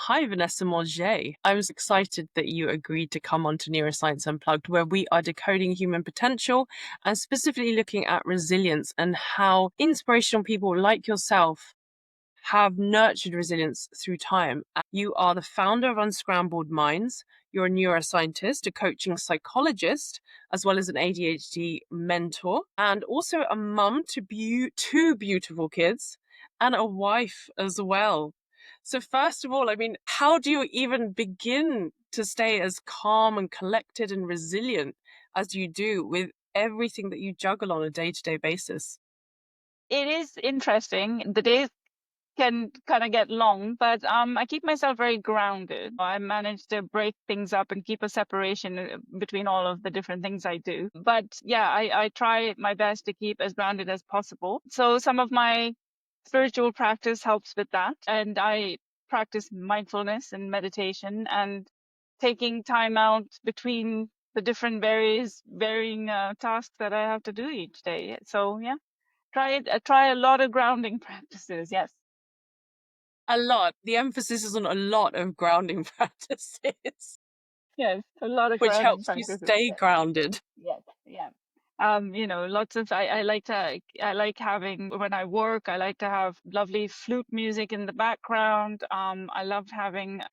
Hi, Vanessa Maugey. I was excited that you agreed to come on to Neuroscience Unplugged, where we are decoding human potential and specifically looking at resilience and how inspirational people like yourself have nurtured resilience through time. You are the founder of Unscrambled Minds. You're a neuroscientist, a coaching psychologist, as well as an ADHD mentor, and also a mum to two beautiful kids and a wife as well. So first of all, I mean, how do you even begin to stay as calm and collected and resilient as you do with everything that you juggle on a day-to-day basis? It is interesting. The days can kind of get long, but I keep myself very grounded. I manage to break things up and keep a separation between all of the different things I do. But yeah, I try my best to keep as grounded as possible. So some of my spiritual practice helps with that. And I practice mindfulness and meditation and taking time out between the different varying tasks that I have to do each day. So yeah, try a lot of grounding practices. Yes. A lot. The emphasis is on a lot of grounding practices, Yes, a lot of which grounding helps you practices. stay Yes, grounded. yes, yeah. Lots of I like having when I work, I like to have lovely flute music in the background. I love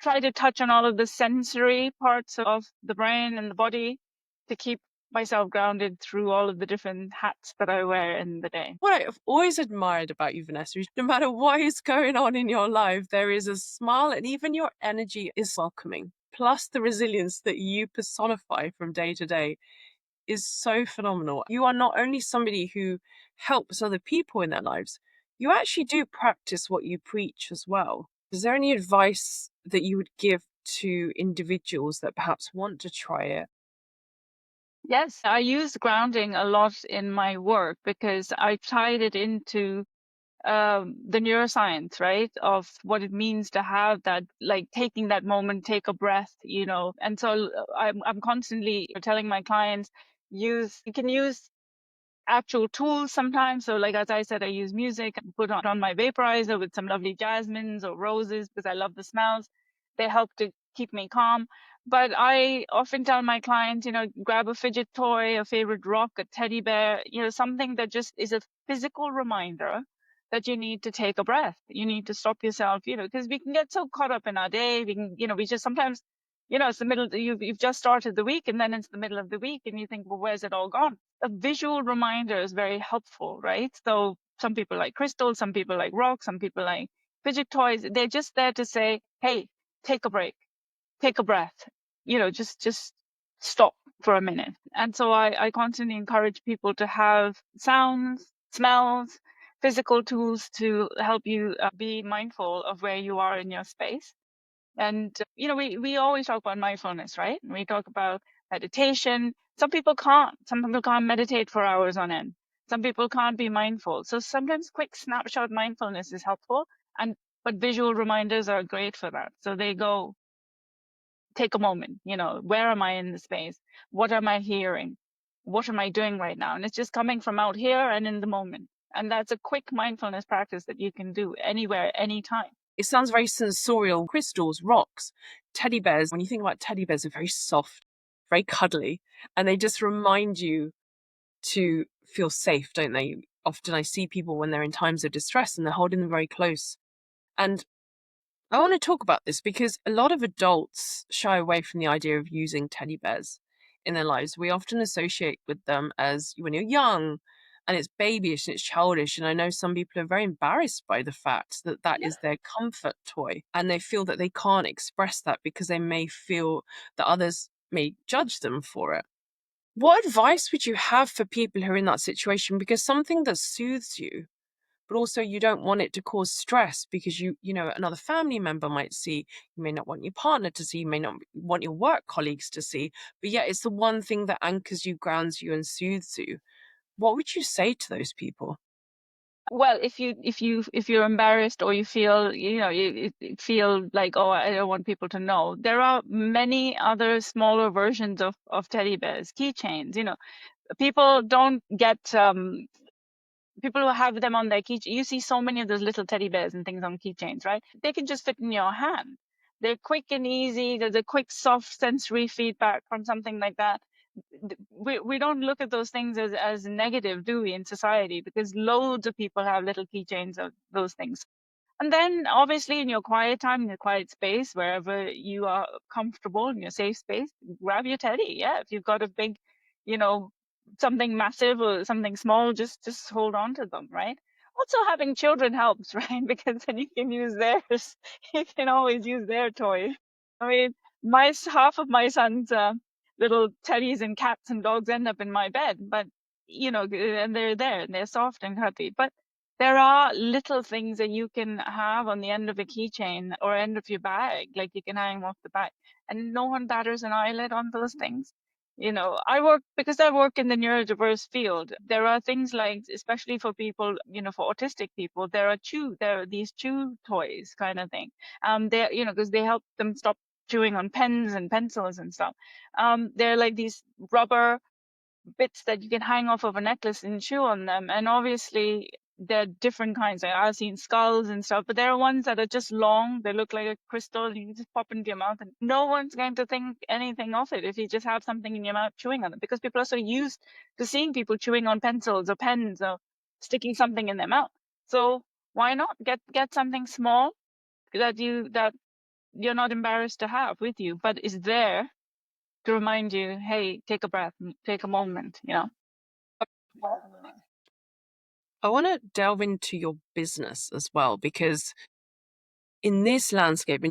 try to touch on all of the sensory parts of the brain and the body to keep myself grounded through all of the different hats that I wear in the day. What I've always admired about you, Vanessa, is no matter what is going on in your life, there is a smile and even your energy is welcoming. Plus, the resilience that you personify from day to day is so phenomenal. You are not only somebody who helps other people in their lives, you actually do practice what you preach as well. Is there any advice that you would give to individuals that perhaps want to try it? Yes, I use grounding a lot in my work because I tied it into the neuroscience, right, of what it means to have that, like taking that moment, take a breath. And so I'm constantly telling my clients, you can use actual tools sometimes. So like, as I said, I use music, I put on my vaporizer with some lovely jasmines or roses because I love the smells. They help to keep me calm. But I often tell my clients, grab a fidget toy, a favorite rock, a teddy bear, something that just is a physical reminder that you need to take a breath. You need to stop yourself, because we can get so caught up in our day. We can, we just sometimes, it's the middle, you've just started the week and then it's the middle of the week and you think, well, where's it all gone? A visual reminder is very helpful, right? So some people like crystals, some people like rocks, some people like fidget toys. They're just there to say, hey, take a break, take a breath, just stop for a minute. And so I constantly encourage people to have sounds, smells, physical tools to help you be mindful of where you are in your space. And, we always talk about mindfulness, right? We talk about meditation. Some people can't. Some people can't meditate for hours on end. Some people can't be mindful. So sometimes quick snapshot mindfulness is helpful. But visual reminders are great for that. So they go, take a moment, where am I in the space? What am I hearing? What am I doing right now? And it's just coming from out here and in the moment. And that's a quick mindfulness practice that you can do anywhere, anytime. It sounds very sensorial. Crystals, rocks, teddy bears. When you think about teddy bears, they're very soft, very cuddly, and they just remind you to feel safe, don't they? Often I see people when they're in times of distress and they're holding them very close. And I want to talk about this because a lot of adults shy away from the idea of using teddy bears in their lives. We often associate with them as when you're young and it's babyish and it's childish. And I know some people are very embarrassed by the fact that that is their comfort toy and they feel that they can't express that because they may feel that others may judge them for it. What advice would you have for people who are in that situation? Because something that soothes you, but also you don't want it to cause stress because another family member might see, you may not want your partner to see, you may not want your work colleagues to see, but yet it's the one thing that anchors you, grounds you, and soothes you. What would you say to those people? Well, if you're embarrassed or you feel you feel like, oh, I don't want people to know, there are many other smaller versions of teddy bears, keychains. People don't get people who have them on their keychain. You see so many of those little teddy bears and things on keychains, right? They can just fit in your hand. they're quick and easy. There's a quick, soft sensory feedback from something like that. We don't look at those things as negative, do we, in society? Because loads of people have little keychains of those things. And then obviously in your quiet time, in your quiet space, wherever you are comfortable in your safe space, grab your teddy. Yeah. If you've got a big, you know, something massive or something small, just hold on to them, right? Also having children helps, right? Because then you can use theirs. You can always use their toy. I mean, half of my son's little teddies and cats and dogs end up in my bed, but you know, and they're there and they're soft and cuddly. But there are little things that you can have on the end of a keychain or end of your bag, like you can hang off the back, and no one batters an eyelid on those things. You know, because I work in the neurodiverse field. There are things like, especially for people, you know, for autistic people, there are these chew toys kind of thing. They're, you know, because they help them stop chewing on pens and pencils and stuff. They're like these rubber bits that you can hang off of a necklace and chew on them. And obviously, there are different kinds. Like, I've seen skulls and stuff, but there are ones that are just long. They look like a crystal. You can just pop into your mouth, and no one's going to think anything of it if you just have something in your mouth chewing on them, because people are so used to seeing people chewing on pencils or pens or sticking something in their mouth. So why not get something small that you're not embarrassed to have with you, but is there to remind you, hey, take a breath, take a moment, you know? I want to delve into your business as well, because in this landscape,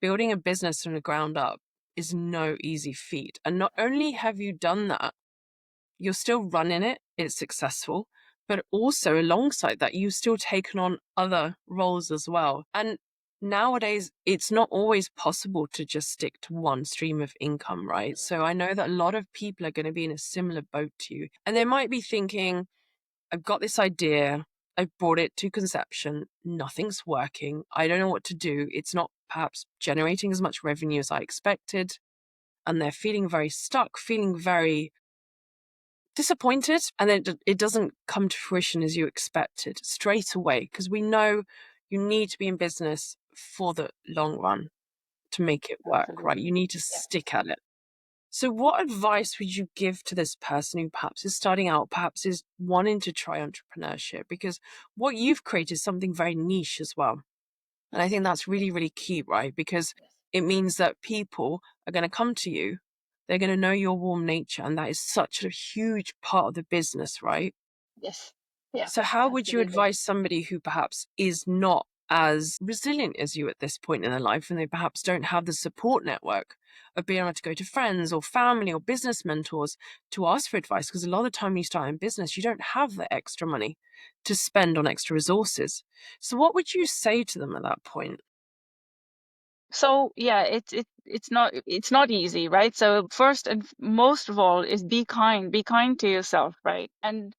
building a business from the ground up is no easy feat. And not only have you done that, you're still running it, it's successful, but also alongside that, you've still taken on other roles as well. And nowadays, it's not always possible to just stick to one stream of income, right? So I know that a lot of people are going to be in a similar boat to you, and they might be thinking, I've got this idea, I brought it to conception, nothing's working, I don't know what to do, it's not perhaps generating as much revenue as I expected, and they're feeling very stuck, feeling very disappointed, and then it doesn't come to fruition as you expected straight away, because we know you need to be in business for the long run to make it work, right? Absolutely. You need to Yeah. stick at it. So what advice would you give to this person who perhaps is starting out, perhaps is wanting to try entrepreneurship? Because what you've created is something very niche as well. And I think that's really, really key, right? Because Yes. it means that people are going to come to you. They're going to know your warm nature. And that is such a huge part of the business, right? Yes. Yeah. So how would you Absolutely. advise somebody who perhaps is not as resilient as you at this point in their life, and they perhaps don't have the support network of being able to go to friends or family or business mentors to ask for advice? Because a lot of the time when you start in business, you don't have the extra money to spend on extra resources. So what would you say to them at that point? So yeah, it's not easy, right? So first and most of all is be kind to yourself, right? And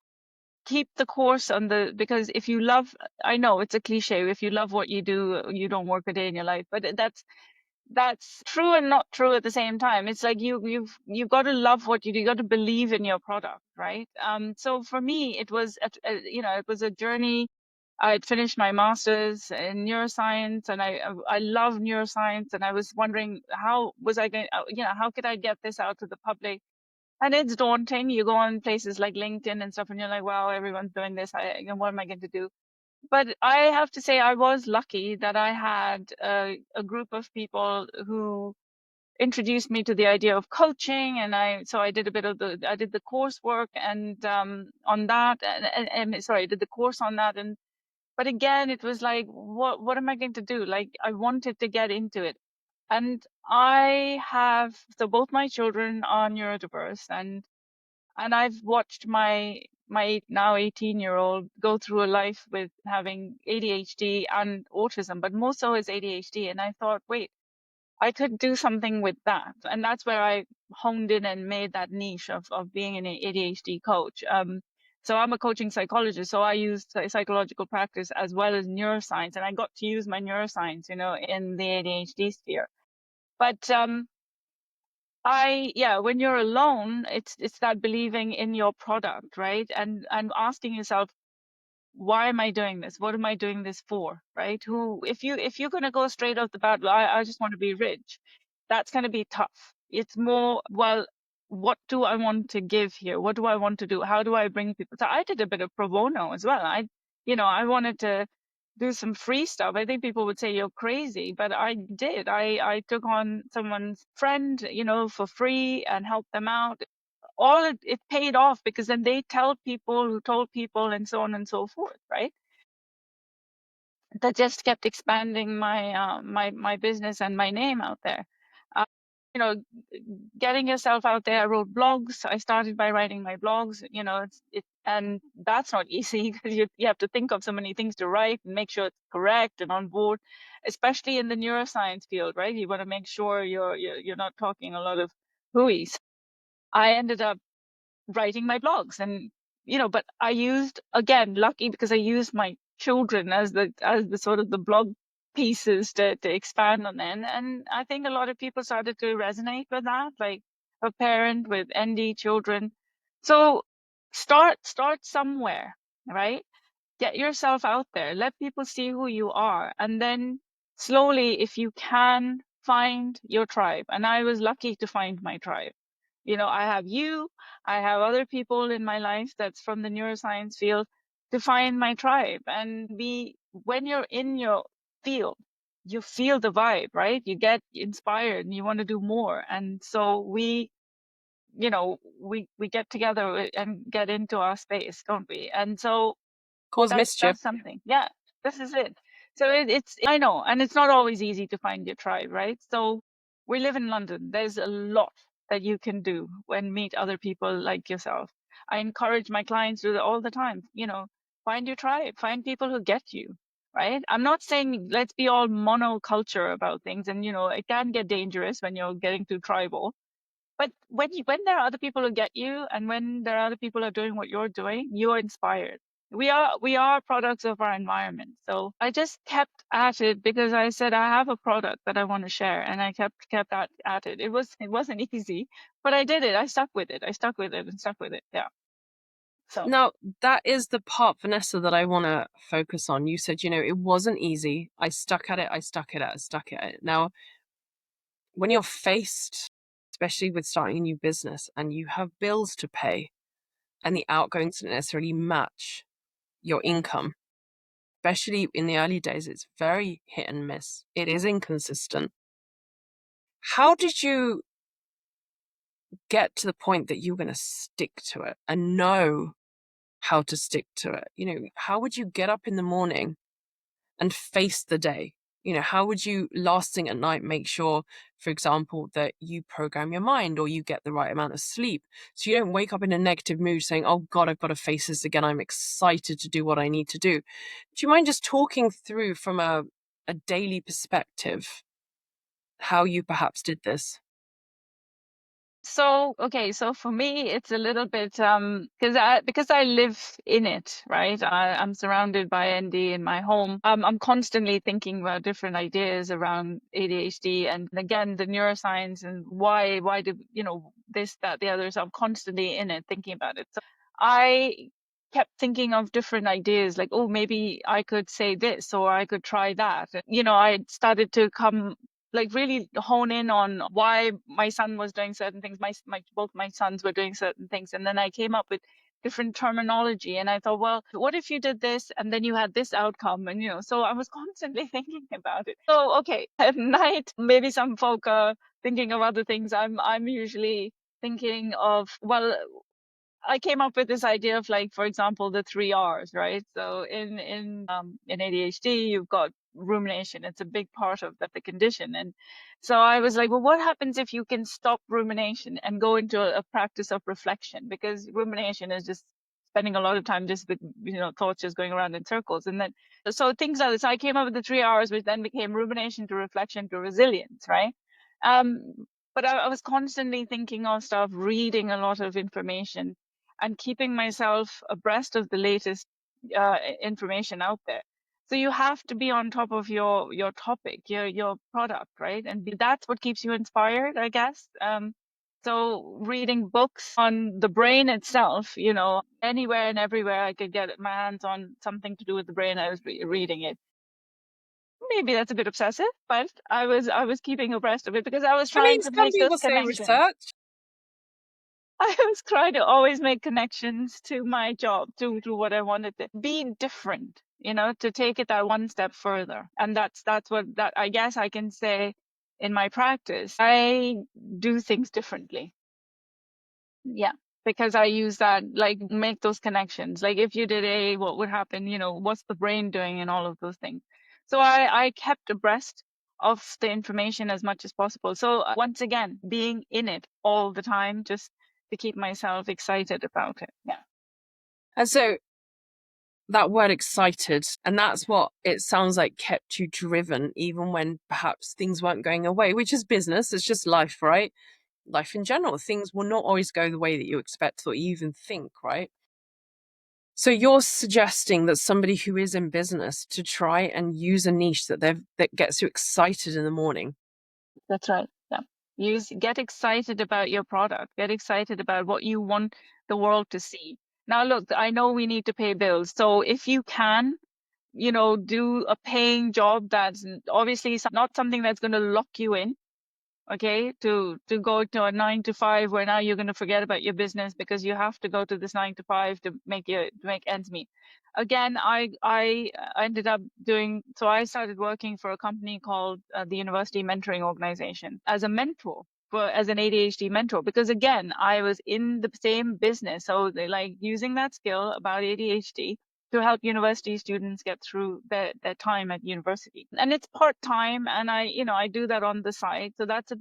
keep the course on because if you love, I know it's a cliche, if you love what you do, you don't work a day in your life, but that's true and not true at the same time. It's like you've got to love what you do. You got to believe in your product, right? So for me, it was it was a journey. I'd finished my master's in neuroscience, and I love neuroscience, and I was wondering how was I going, how could I get this out to the public? And it's daunting. You go on places like LinkedIn and stuff, and you're like, wow, everyone's doing this. What am I going to do? But I have to say, I was lucky that I had a group of people who introduced me to the idea of coaching, and I did a bit of I did the coursework and on that, and sorry, I did the course on that, and but again, it was like, what am I going to do? Like, I wanted to get into it, and I have so both my children are neurodiverse, and I've watched my now 18-year-old go through a life with having ADHD and autism, but more so is ADHD. And I thought, wait, I could do something with that. And that's where I honed in and made that niche of being an ADHD coach. So I'm a coaching psychologist, so I use psychological practice as well as neuroscience, and I got to use my neuroscience, in the ADHD sphere. But when you're alone, it's that believing in your product, right? And asking yourself, why am I doing this? What am I doing this for? Right? If you're going to go straight off the bat, well, I just want to be rich, that's going to be tough. It's more, well, what do I want to give here? What do I want to do? How do I bring people? So I did a bit of pro bono as well. I wanted to do some free stuff. I think people would say you're crazy, but I did. I took on someone's friend, for free and helped them out. All it paid off, because then they tell people who told people, and so on and so forth, right? That just kept expanding my business and my name out there. Uh, you know, getting yourself out there. I wrote blogs. I started by writing my blogs. And that's not easy, because you have to think of so many things to write and make sure it's correct and on board, especially in the neuroscience field, right? You want to make sure you're not talking a lot of hooeys. I ended up writing my blogs, and but I used, again, lucky, because I used my children as the sort of the blog pieces to expand on then. And I think a lot of people started to resonate with that, like a parent with ND children. So start somewhere, right? Get yourself out there, let people see who you are, and then slowly, if you can, find your tribe. And I was lucky to find my tribe. I have you, I have other people in my life that's from the neuroscience field, to find my tribe. And when you're in your field, you feel the vibe, right? You get inspired and you want to do more. And so we get together and get into our space, don't we? And so Cause that's mischief. something. Yeah, this is it. So it's, I know, and it's not always easy to find your tribe, right? So we live in London. There's a lot that you can do when meet other people like yourself. I encourage my clients to do that all the time. Find your tribe, find people who get you, right? I'm not saying let's be all monoculture about things, and it can get dangerous when you're getting too tribal. But when there are other people who get you, and when there are other people who are doing what you're doing, you're inspired. We are products of our environment. So I just kept at it, because I said I have a product that I want to share, and I kept at it. It wasn't easy, but I did it. I stuck with it. I stuck with it and stuck with it. Yeah. So Now, that is the part, Vanessa, that I want to focus on. You said, it wasn't easy. I stuck at it. I stuck at it. I stuck at it. Now, when you're faced, especially with starting a new business, and you have bills to pay, and the outgoings don't necessarily match your income, especially in the early days, it's very hit and miss. It is inconsistent. How did you get to the point that you're going to stick to it and know how to stick to it? How would you get up in the morning and face the day? How would you, last thing at night, make sure, for example, that you program your mind, or you get the right amount of sleep, so you don't wake up in a negative mood saying, oh God, I've got to face this again. I'm excited to do what I need to do. Do you mind just talking through from a daily perspective how you perhaps did this? okay, so for me, it's a little bit because I live in it, right? I'm surrounded by ND in my home. I'm constantly thinking about different ideas around ADHD, and again, the neuroscience, and why do this, that, the others. I'm constantly in it, thinking about it. So I kept thinking of different ideas, like, oh, maybe I could say this, or I could try that. I started to come, like, really hone in on why my son was doing certain things. Both my sons were doing certain things, and then I came up with different terminology, and I thought, well, what if you did this and then you had this outcome? And so I was constantly thinking about it. So okay, at night, maybe some folk are thinking of other things. I'm usually thinking of, well, I came up with this idea of, like, for example, the 3 R's, right? So in ADHD, you've got rumination. It's a big part of the condition. And so I was like, well, what happens if you can stop rumination and go into a practice of reflection? Because rumination is just spending a lot of time just with, thoughts just going around in circles. And then, so things like this. So I came up with the 3 R's, which then became rumination to reflection to resilience, right? But I was constantly thinking of stuff, reading a lot of information, and keeping myself abreast of the latest information out there. So you have to be on top of your topic, your product, right? And that's what keeps you inspired, I guess. So reading books on the brain itself, anywhere and everywhere I could get my hands on something to do with the brain, I was reading it. Maybe that's a bit obsessive, but I was keeping abreast of it because I was I mean, trying to some make those people say connections. research. I was trying to always make connections to my job, to what I wanted to be different, to take it that one step further. And that's what that I guess I can say in my practice. I do things differently. Yeah. Because I use that, like, make those connections. Like if you did A, what would happen? What's the brain doing and all of those things. So I kept abreast of the information as much as possible. So once again, being in it all the time, just to keep myself excited about it. Yeah. And so that word excited, and that's what it sounds like kept you driven, even when perhaps things weren't going away, which is business. It's just life, right? Life in general. Things will not always go the way that you expect or you even think, right? So you're suggesting that somebody who is in business to try and use a niche that gets you excited in the morning. That's right. Yeah. Get excited about your product. Get excited about what you want the world to see. Now, look, I know we need to pay bills. So if you can, do a paying job that's obviously not something that's going to lock you in, okay, to go to a 9 to 5 where now you're going to forget about your business because you have to go to this 9 to 5 to make ends meet. Again, I ended up so I started working for a company called the University Mentoring Organization as a mentor, as an ADHD mentor, because again, I was in the same business. So they like using that skill about ADHD to help university students get through their time at university. And it's part-time, and I do that on the side. So that's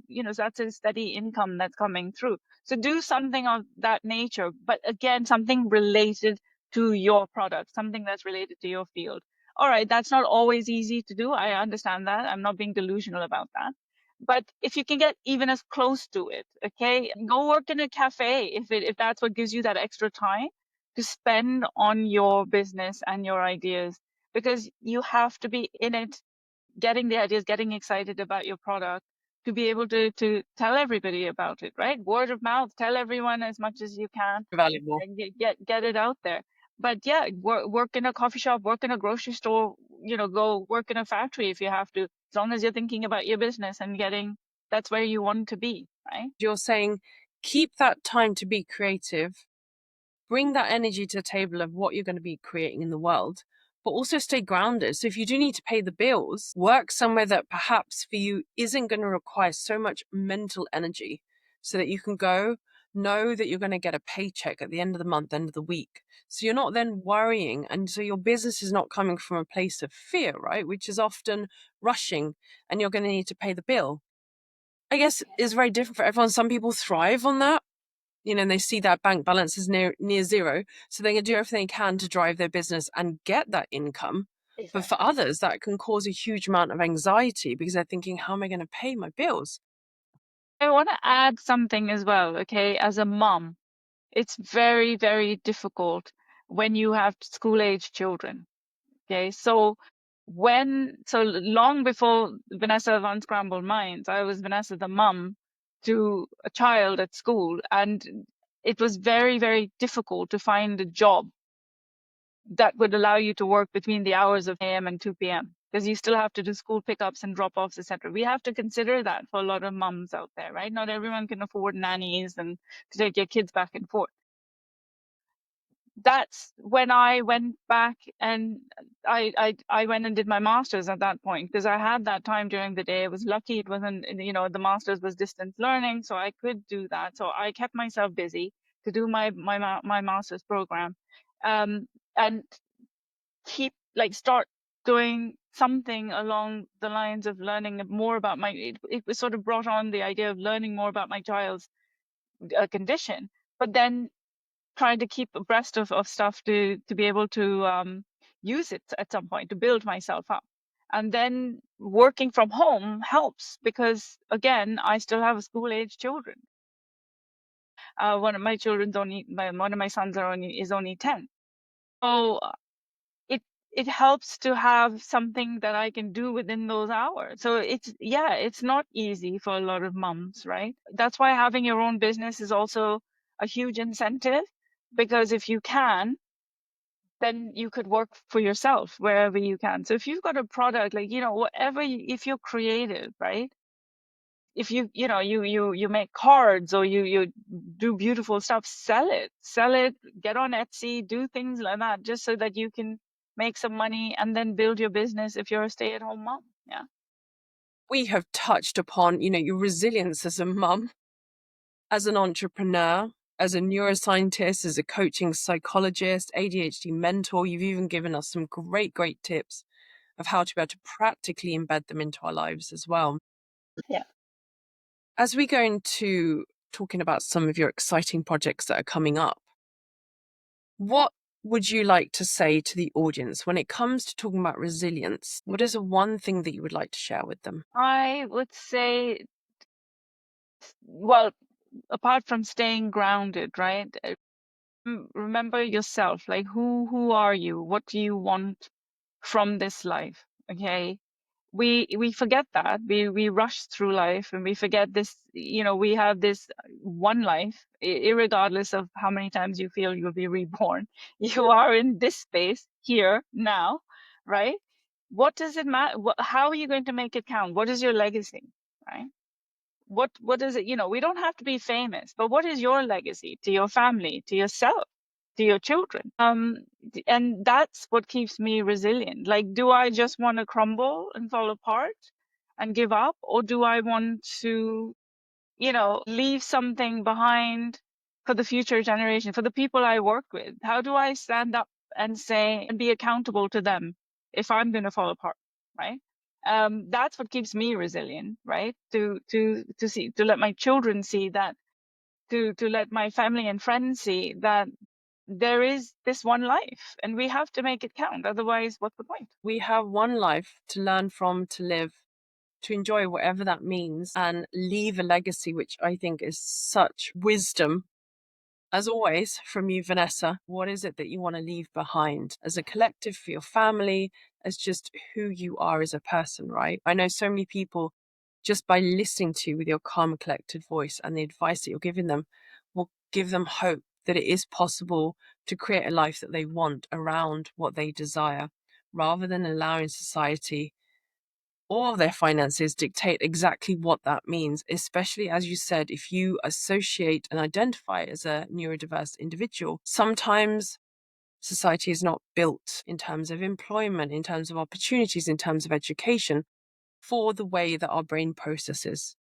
a steady income that's coming through. So do something of that nature, but again, something related to your product, something that's related to your field. All right, that's not always easy to do. I understand that. I'm not being delusional about that. But if you can get even as close to it, okay, go work in a cafe if that's what gives you that extra time to spend on your business and your ideas, because you have to be in it, getting the ideas, getting excited about your product to be able to tell everybody about it, right? Word of mouth, tell everyone as much as you can Valuable. and get it out there. But yeah, work in a coffee shop, work in a grocery store, go work in a factory if you have to, as long as you're thinking about your business and that's where you want to be, right? You're saying keep that time to be creative, bring that energy to the table of what you're going to be creating in the world, but also stay grounded. So if you do need to pay the bills, work somewhere that perhaps for you isn't going to require so much mental energy, so that you can know that you're going to get a paycheck at the end of the month, end of the week. So you're not then worrying. And so your business is not coming from a place of fear, right? Which is often rushing, and you're going to need to pay the bill. I guess it's very different for everyone. Some people thrive on that, and they see that bank balance is near zero. So they're going to do everything they can to drive their business and get that income. But for Exactly. others, that can cause a huge amount of anxiety because they're thinking, how am I going to pay my bills? I want to add something as well, okay? As a mom, it's very, very difficult when you have school-age children, okay? So long before Vanessa of Unscrambled Minds, I was Vanessa the mom to a child at school, and it was very, very difficult to find a job that would allow you to work between the hours of a.m. and 2 p.m. because you still have to do school pickups and drop-offs, etc. We have to consider that for a lot of moms out there, right? Not everyone can afford nannies and to take your kids back and forth. That's when I went back and I went and did my master's at that point because I had that time during the day. I was lucky it wasn't, the master's was distance learning, so I could do that. So I kept myself busy to do my master's program, and start doing something along the lines of learning more about it was sort of brought on the idea of learning more about my child's condition, but then trying to keep abreast of stuff to be able to use it at some point to build myself up. And then working from home helps because again, I still have school age children. One of my children's one of my sons is only 10. So it helps to have something that I can do within those hours. So it's not easy for a lot of moms, right? That's why having your own business is also a huge incentive, because if you can, then you could work for yourself wherever you can. So if you've got a product, like, whatever, if you're creative, right? If you make cards, or you do beautiful stuff, sell it, get on Etsy, do things like that, just so that you can make some money and then build your business if you're a stay-at-home mom. Yeah. We have touched upon, your resilience as a mum, as an entrepreneur, as a neuroscientist, as a coaching psychologist, ADHD mentor. You've even given us some great, great tips of how to be able to practically embed them into our lives as well. Yeah. As we go into talking about some of your exciting projects that are coming up, what would you like to say to the audience when it comes to talking about resilience? What is the one thing that you would like to share with them? I would say, well, apart from staying grounded, right? Remember yourself. Like, who are you? What do you want from this life? Okay. We forget that. We rush through life, and we forget this, we have this one life, irregardless of how many times you feel you'll be reborn. You are in this space here now, right? What does it matter? How are you going to make it count? What is your legacy, right? What is it? We don't have to be famous, but what is your legacy to your family, to yourself, to your children? And that's what keeps me resilient. Like, do I just want to crumble and fall apart and give up, or do I want to, leave something behind for the future generation, for the people I work with? How do I stand up and say and be accountable to them if I'm going to fall apart, right? That's what keeps me resilient, right? To let my children see that, to let my family and friends see that there is this one life, and we have to make it count. Otherwise, what's the point? We have one life to learn from, to live, to enjoy, whatever that means, and leave a legacy, which I think is such wisdom. As always, from you, Vanessa, what is it that you want to leave behind as a collective, for your family, as just who you are as a person, right? I know so many people, just by listening to you with your calm, collected voice and the advice that you're giving them, will give them hope that it is possible to create a life that they want around what they desire, rather than allowing society or their finances dictate exactly what that means, especially, as you said, if you associate and identify as a neurodiverse individual. Sometimes society is not built in terms of employment, in terms of opportunities, in terms of education, for the way that our brain processes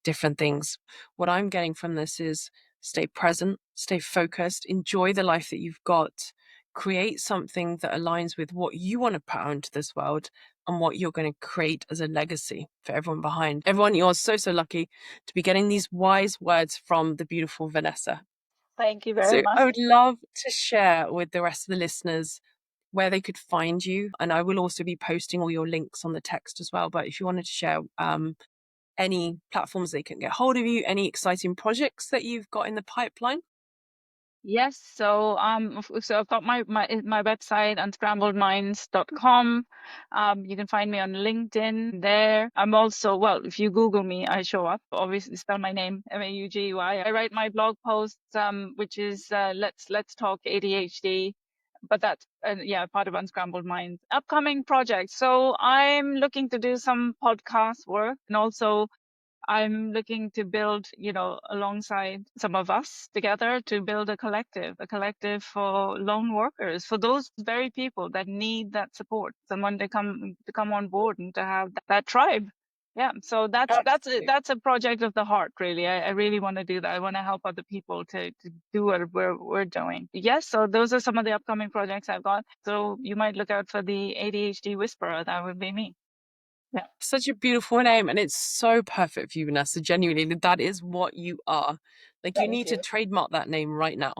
different things. What I'm getting from this is stay present, stay focused, enjoy the life that you've got, create something that aligns with what you want to put out into this world and what you're going to create as a legacy for everyone behind. Everyone, you're so, so lucky to be getting these wise words from the beautiful Vanessa. Thank you very So much. I would love to share with the rest of the listeners where they could find you. And I will also be posting all your links on the text as well. But if you wanted to share any platforms they can get hold of you, any exciting projects that you've got in the pipeline? Yes, so so I've got my website, unscrambledminds.com. You can find me on LinkedIn there. I'm also, well, if you Google me, I show up. Obviously, spell my name Maugey. I write my blog posts, which is Let's Talk ADHD. But that's yeah, part of Unscrambled Minds. Upcoming projects. So I'm looking to do some podcast work, and also I'm looking to build, alongside some of us together, to build a collective for lone workers, for those very people that need that support, someone to come on board and to have that tribe. Yeah, so Absolutely. that's a project of the heart, really. I really want to do that. I want to help other people to do what we're doing. Yes, so those are some of the upcoming projects I've got. So you might look out for the ADHD Whisperer. That would be me. Yeah. Such a beautiful name, and it's so perfect for you, Vanessa. Genuinely, that is what you are. Like, you Thank need to you. trademark that name right now.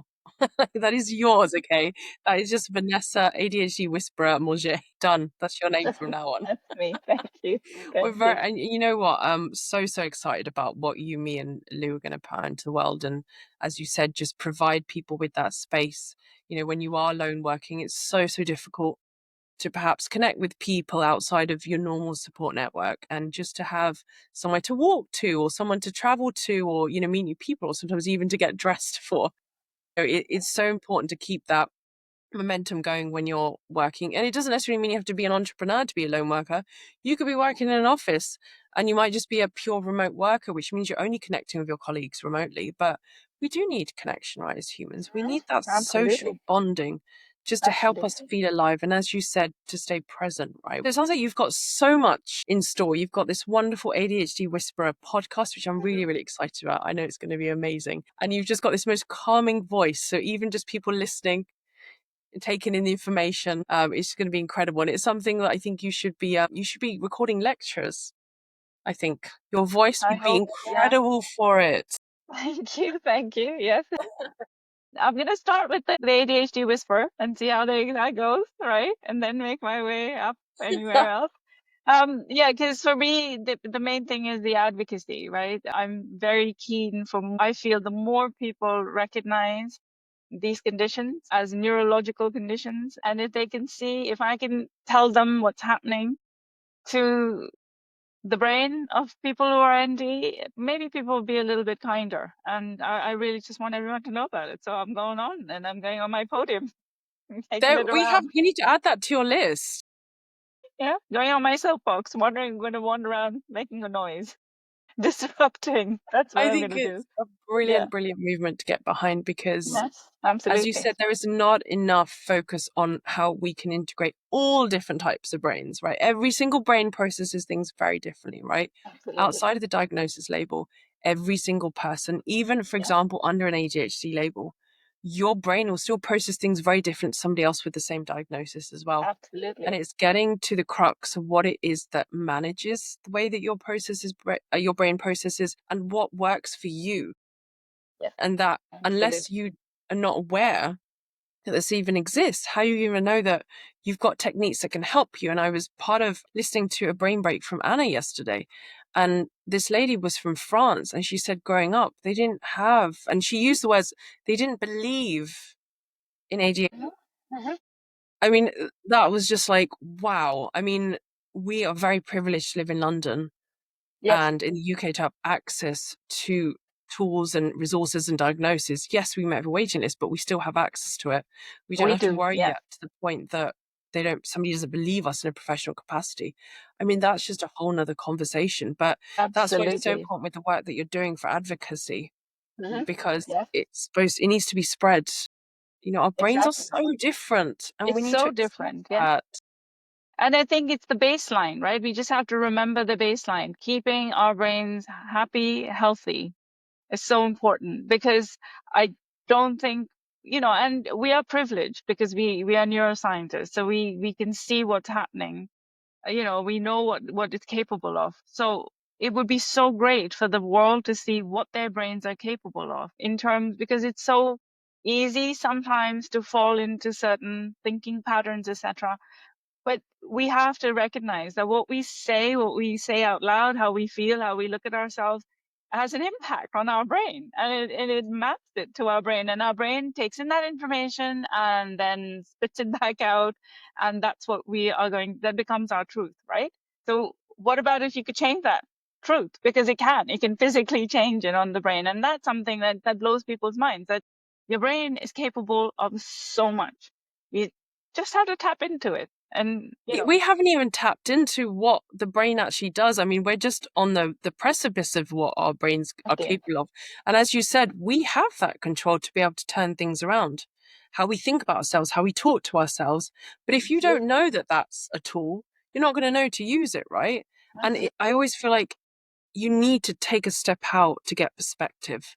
That is yours, okay? That is just Vanessa ADHD Whisperer Maugey. Done. That's your name from now on. That's me. Thank you. We're Thank very, you. and you know what? I'm so, so excited about what you, me, and Lou are going to put out into the world. And as you said, just provide people with that space. When you are lone working, it's so, so difficult. to perhaps connect with people outside of your normal support network, and just to have somewhere to walk to, or someone to travel to, or, you know, meet new people, or sometimes even to get dressed for. So it's so important to keep that momentum going when you're working. And it doesn't necessarily mean you have to be an entrepreneur to be a lone worker. You could be working in an office and you might just be a pure remote worker, which means you're only connecting with your colleagues remotely. But we do need connection, right, as humans. We need that social Absolutely. bonding just to help us Absolutely. feel alive. And as you said, to stay present, right? It sounds like you've got so much in store. You've got this wonderful ADHD Whisperer podcast, which I'm really, really excited about. I know it's going to be amazing. And you've just got this most calming voice. So even just people listening, taking in the information, it's going to be incredible. And it's something that I think you should be recording lectures. I think your voice I would be hope, yeah. incredible for it. Thank you. Thank you. Yes. I'm going to start with the ADHD Whisper and see how that goes, right? And then make my way up anywhere else. Yeah, because for me, the main thing is the advocacy, right? I'm very keen I feel the more people recognize these conditions as neurological conditions, and if I can tell them what's happening to the brain of people who are ND, maybe people will be a little bit kinder. And I really just want everyone to know about it. So I'm going on and I'm going on my podium, taking it around. You need to add that to your list. Yeah, going on my soapbox, going to wander around making a noise, disrupting. That's what I I'm think going to do. it's a Yeah. brilliant movement to get behind, because Yes, as you absolutely. said, there is not enough focus on how we can integrate all different types of brains, right? Every single brain processes things very differently, right? Absolutely. Outside of the diagnosis label, every single person, even for Yeah, example, under an ADHD label, your brain will still process things very different to somebody else with the same diagnosis as well. And absolutely. it's getting to the crux of what it is that manages the way that your brain processes, and what works for you. Yes, And that absolutely. unless you are not aware that this even exists, how you even know that you've got techniques that can help you. And I was part of listening to a brain break from Anna yesterday, and this lady was from France, and she said growing up they didn't have, and she used the words, they didn't believe in ADHD. Mhm, mhm. I mean, that was just like, wow. I mean, we are very privileged to live in London Yes, and in the UK to have access to tools and resources and diagnosis. Yes, we might have a waiting list, but we still have access to it. We don't we have to do. worry Yes, yet to the point that somebody doesn't believe us in a professional capacity. I mean, that's just a whole nother conversation. But that's why it's so absolutely. important with the work that you're doing for advocacy, Hmm. because Yes, it needs to be spread. You know, our brains are exactly. so different, and we It's need to so accept different. Yeah. that. And I think it's the baseline, right? We just have to remember the baseline. Keeping our brains happy, healthy is so important, because I don't think, and we are privileged because we are neuroscientists. So we can see what's happening. We know what it's capable of. So it would be so great for the world to see what their brains are capable of, because it's so easy sometimes to fall into certain thinking patterns, etc. But we have to recognize that what we say out loud, how we feel, how we look at ourselves, has an impact on our brain, and it maps it to our brain, and our brain takes in that information and then spits it back out, and that's what that becomes our truth, right? So what about if you could change that truth? Because it can physically change it on the brain, and that's something that blows people's minds, that your brain is capable of so much. You just have to tap into it. And We haven't even tapped into what the brain actually does. I mean, we're just on the precipice of what our brains are okay, capable of. And as you said, we have that control to be able to turn things around, how we think about ourselves, how we talk to ourselves. But if you don't absolutely, know that that's a tool, you're not going to know to use it, right? And absolutely, I always feel like you need to take a step out to get perspective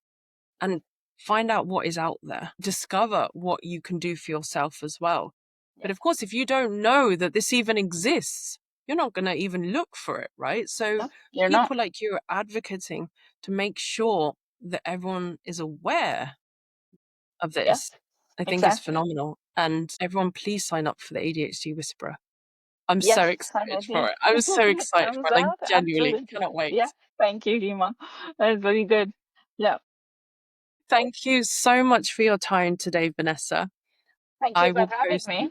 and find out what is out there, discover what you can do for yourself as well. But yes, of course, if you don't know that this even exists, you're not going to even look for it, right? So no, you're not, people like you are advocating to make sure that everyone is aware of yes, this. I think is exactly, phenomenal. And everyone, please sign up for the ADHD Whisperer. I'm so yes, I'm excited with for you. it. I'm so It excited comes for it. Like, out, genuinely absolutely, cannot wait. yeah. Thank you, Hima. That's very good. Yeah, Thank you so much for your time today, Vanessa. thank you I for will having post me.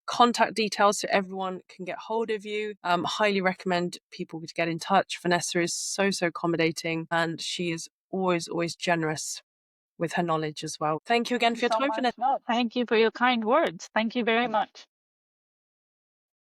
contact details so everyone can get hold of you. Highly recommend people to get in touch. Vanessa is so accommodating, and she is always generous with her knowledge as well. Thank you again Thank for you your so time, much. Vanessa. No, thank you for your kind words. Thank you very much.